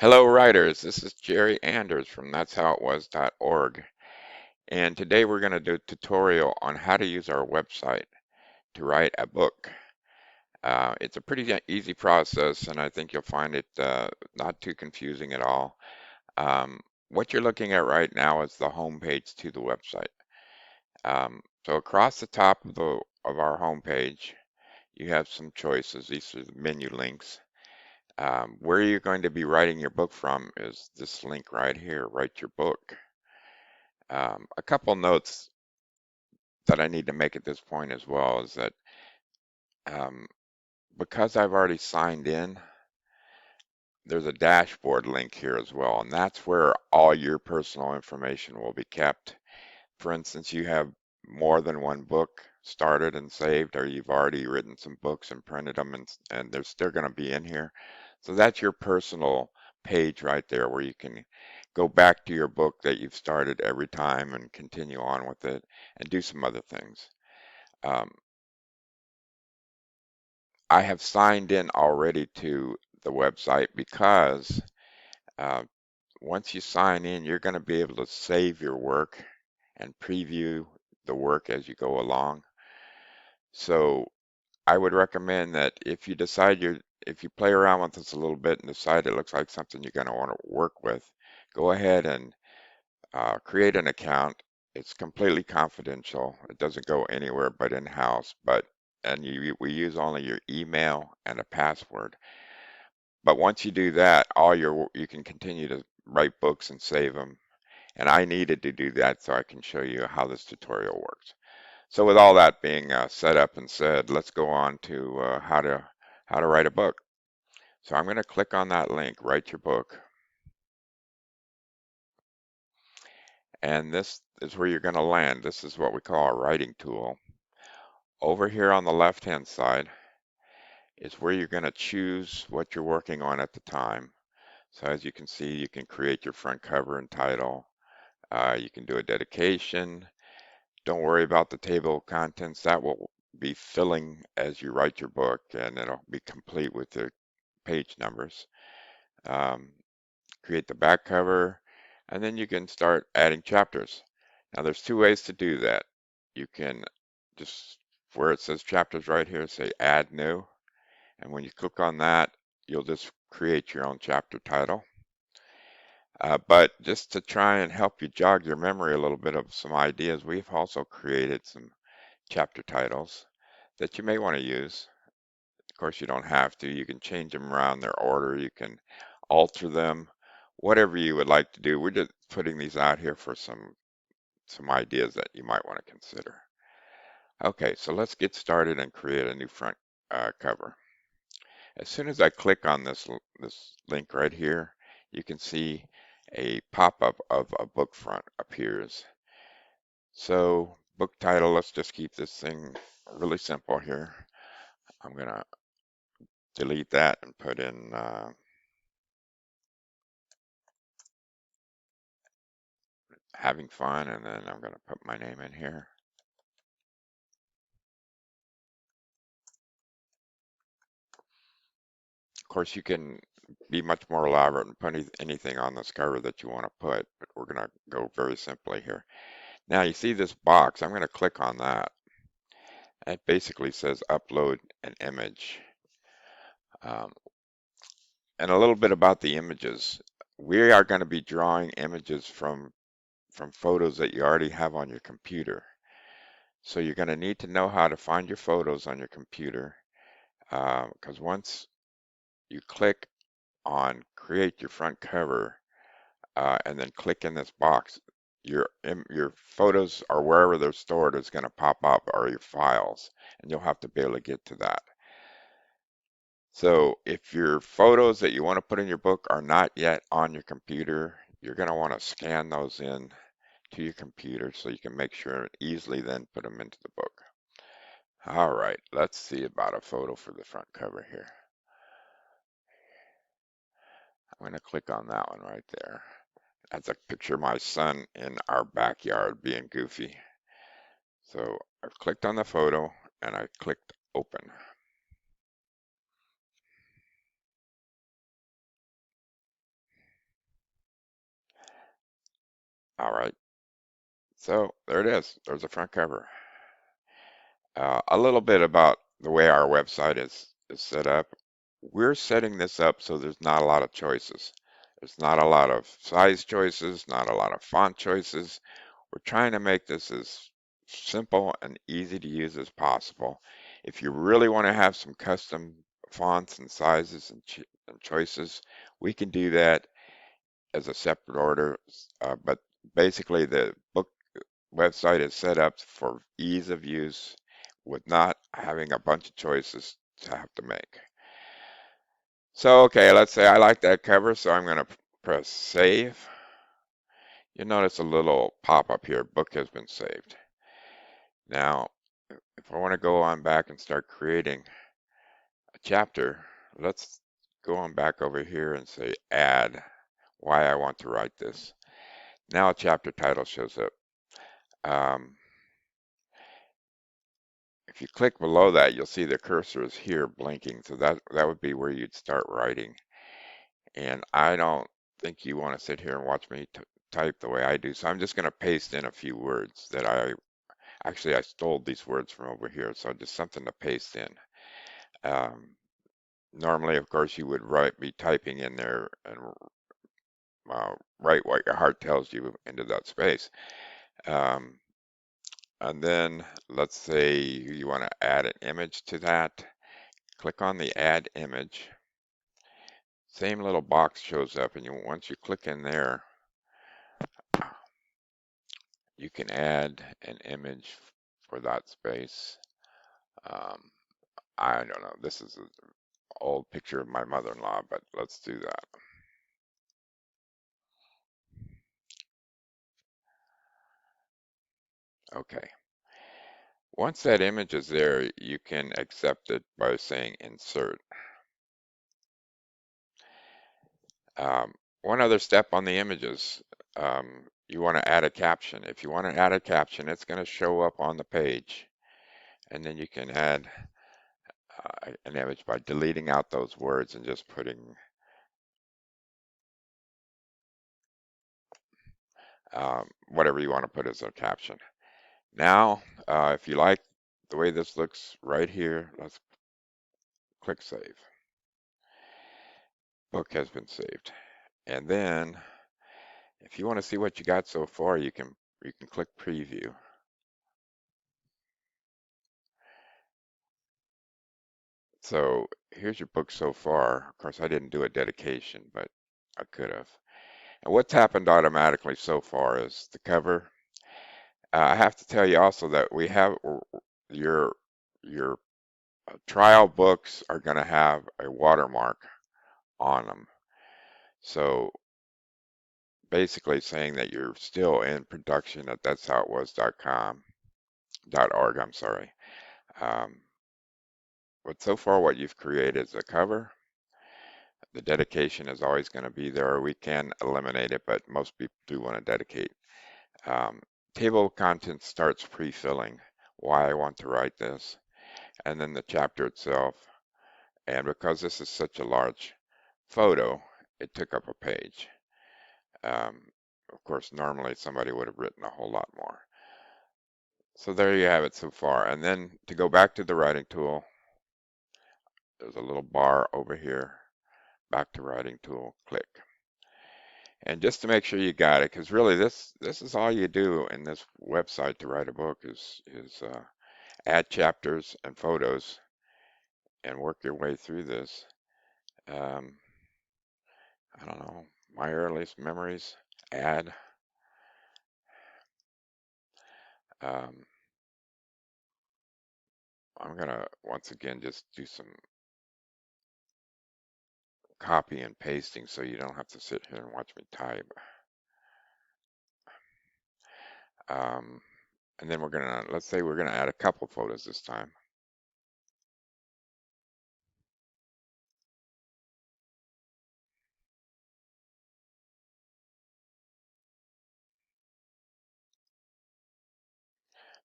Hello, writers. This is Jerry Anders from that'showitwas.org. And today we're going to do a tutorial on how to use our website to write a book. It's a pretty easy process, and I think you'll find it not too confusing at all. What you're looking at right now is the home page to the website. So across the top of our home page, you have some choices. These are the menu links. Where you're going to be writing your book from is this link right here, Write Your Book. A couple notes that I need to make at this point as well is that um, because I've already signed in, there's a dashboard link here as well, and that's where all your personal information will be kept. For instance, you have more than one book started and saved, or you've already written some books and printed them, and they're still going to be in here. So that's your personal page right there where you can go back to your book that you've started every time and continue on with it and do some other things. Um, I have signed in already to the website because uh, once you sign in, you're going to be able to save your work and preview the work as you go along. So I would recommend that if you play around with this a little bit and decide it looks like something you're going to want to work with, go ahead and create an account. It's completely confidential. It doesn't go anywhere but in-house, and we use only your email and a password. But once you do that, you can continue to write books and save them. And I needed to do that so I can show you how this tutorial works. So with all that being set up and said, let's go on to how to write a book. So I'm going to click on that link, Write Your Book, and this is where you're going to land. This is what we call a writing tool. Over here on the left-hand side is where you're going to choose what you're working on at the time. So as you can see, you can create your front cover and title. You can do a dedication. Don't worry about the table of contents. That will be filling as you write your book, and it'll be complete with the page numbers. Um, Create the back cover, and then you can start adding chapters. Now there's two ways to do that. You can just, where it says chapters right here, say add new, and when you click on that, you'll just create your own chapter title. But just to try and help you jog your memory a little bit of some ideas, we've also created some chapter titles that you may want to use. Of course, you don't have to. You can change them around their order. You can alter them, whatever you would like to do. We're just putting these out here for some ideas that you might want to consider. Okay, so let's get started and create a new front cover. As soon as I click on this link right here, you can see a pop-up of a book front appears. So book title, let's just keep this thing really simple here. I'm gonna delete that and put in having fun, and then I'm gonna put my name in here. Of course, you can be much more elaborate and put anything on this cover that you want to put, but we're gonna go very simply here. Now you see this box, I'm gonna click on that. It basically says upload an image. Um, and a little bit about the images. We are going to be drawing images from photos that you already have on your computer. So you're going to need to know how to find your photos on your computer, because once you click on create your front cover and then click in this box, your photos or wherever they're stored is going to pop up, or your files, and you'll have to be able to get to that. So if your photos that you want to put in your book are not yet on your computer, you're going to want to scan those in to your computer so you can make sure and easily then put them into the book. All right, let's see about a photo for the front cover here. I'm going to click on that one right there. That's a picture of my son in our backyard being goofy. So I've clicked on the photo and I clicked open. All right, so there it is. There's the front cover. A little bit about the way our website is set up. We're setting this up so there's not a lot of choices. There's not a lot of size choices, not a lot of font choices. We're trying to make this as simple and easy to use as possible. If you really want to have some custom fonts and sizes and choices, we can do that as a separate order. But basically, the book website is set up for ease of use with not having a bunch of choices to have to make. So, okay, let's say I like that cover, so I'm going to press save. You'll notice a little pop-up here, book has been saved. Now, if I want to go on back and start creating a chapter, let's go on back over here and say add, why I want to write this. Now a chapter title shows up. Um, if you click below that, you'll see the cursor is here blinking, so that would be where you'd start writing. And I don't think you want to sit here and watch me type the way I do, so I'm just going to paste in a few words that I stole these words from over here, so just something to paste in. Normally, of course, you would be typing in there and write what your heart tells you into that space. Um, and then let's say you want to add an image to that. Click on the add image. Same little box shows up, and once you click in there, you can add an image for that space. Um, I don't know. This is an old picture of my mother-in-law, but let's do that. Okay. Once that image is there, you can accept it by saying insert. One other step on the images, you want to add a caption. If you want to add a caption, it's going to show up on the page, and then you can add an image by deleting out those words and just putting whatever you want to put as a caption. Now, if you like the way this looks right here, let's click save. Book has been saved. And then if you want to see what you got so far, you can click preview. So here's your book so far. Of course, I didn't do a dedication, but I could have. And what's happened automatically so far is the cover. I have to tell you also that we have your trial books are going to have a watermark on them. So basically saying that you're still in production at that'showitwas.com.org. I'm sorry. Um, but so far, what you've created is a cover. The dedication is always going to be there. We can eliminate it, but most people do want to dedicate. Um, Table of contents starts pre-filling why I want to write this, and then the chapter itself. And because this is such a large photo, it took up a page. Um, of course, normally somebody would have written a whole lot more. So there you have it so far. And then to go back to the writing tool, there's a little bar over here. Back to writing tool, click. And just to make sure you got it, because really this is all you do in this website to write a book is add chapters and photos and work your way through this. Um, I don't know, my earliest memories, add. Um, I'm gonna once again just do some copy and pasting so you don't have to sit here and watch me type. Um, and then let's say we're gonna add a couple photos this time.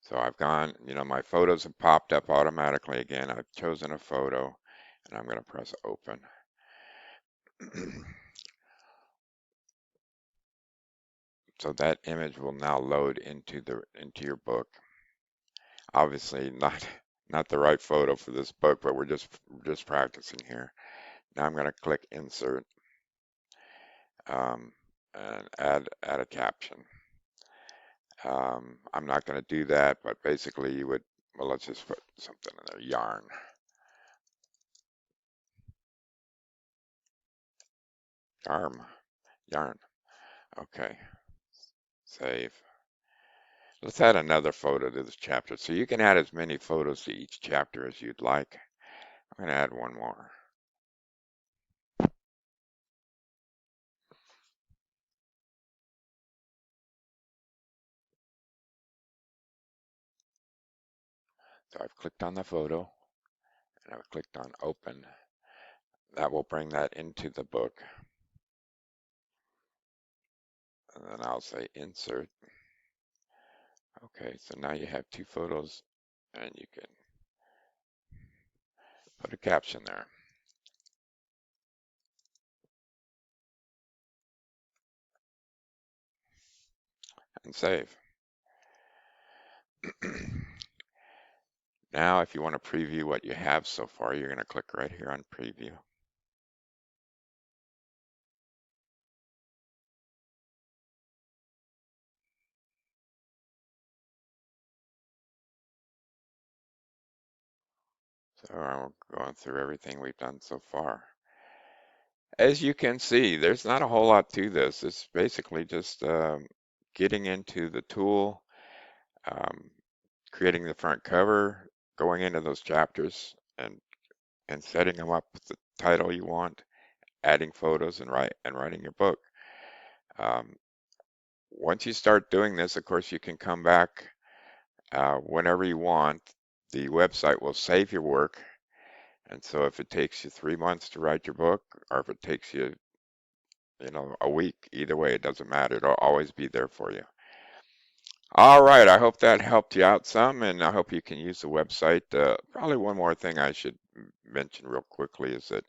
So I've gone, my photos have popped up automatically again. I've chosen a photo and I'm gonna press open. So that image will now load into your book. Obviously not the right photo for this book, but we're just practicing here. Now I'm going to click insert um, and add a caption. I'm not going to do that, but basically you would, well, let's just put something in there, yarn. Okay, save. Let's add another photo to this chapter. So you can add as many photos to each chapter as you'd like. I'm going to add one more. So I've clicked on the photo and I've clicked on open. That will bring that into the book. And then I'll say insert. Okay, so now you have two photos and you can put a caption there and save. Now, if you want to preview what you have so far, you're going to click right here on preview. So I'm going through everything we've done so far. As you can see, there's not a whole lot to this. It's basically just getting into the tool, um, creating the front cover, going into those chapters, and setting them up with the title you want, adding photos, and writing your book. Um, Once you start doing this, of course, you can come back whenever you want. The website will save your work. And so if it takes you 3 months to write your book, or if it takes you, a week, either way, it doesn't matter. It'll always be there for you. All right, I hope that helped you out some, and I hope you can use the website. Probably one more thing I should mention real quickly is that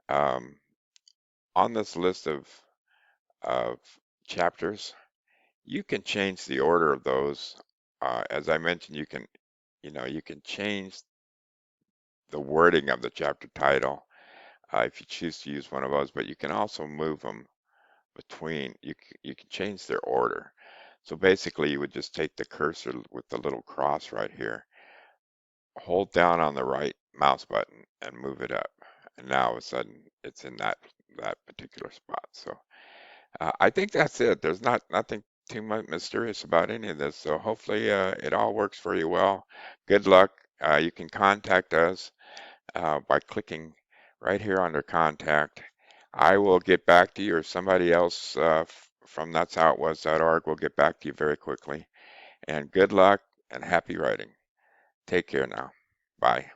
um, on this list of chapters, you can change the order of those. As I mentioned, you can change the wording of the chapter title if you choose to use one of those, but you can also move them between. You can change their order. So basically, you would just take the cursor with the little cross right here, hold down on the right mouse button, and move it up. And now all of a sudden, it's in that particular spot. So I think that's it. There's nothing too much mysterious about any of this. So hopefully it all works for you well. Good luck. You can contact us by clicking right here under contact. I will get back to you, or somebody else from that'showitwas.org will get back to you very quickly. And good luck and happy writing. Take care now. Bye.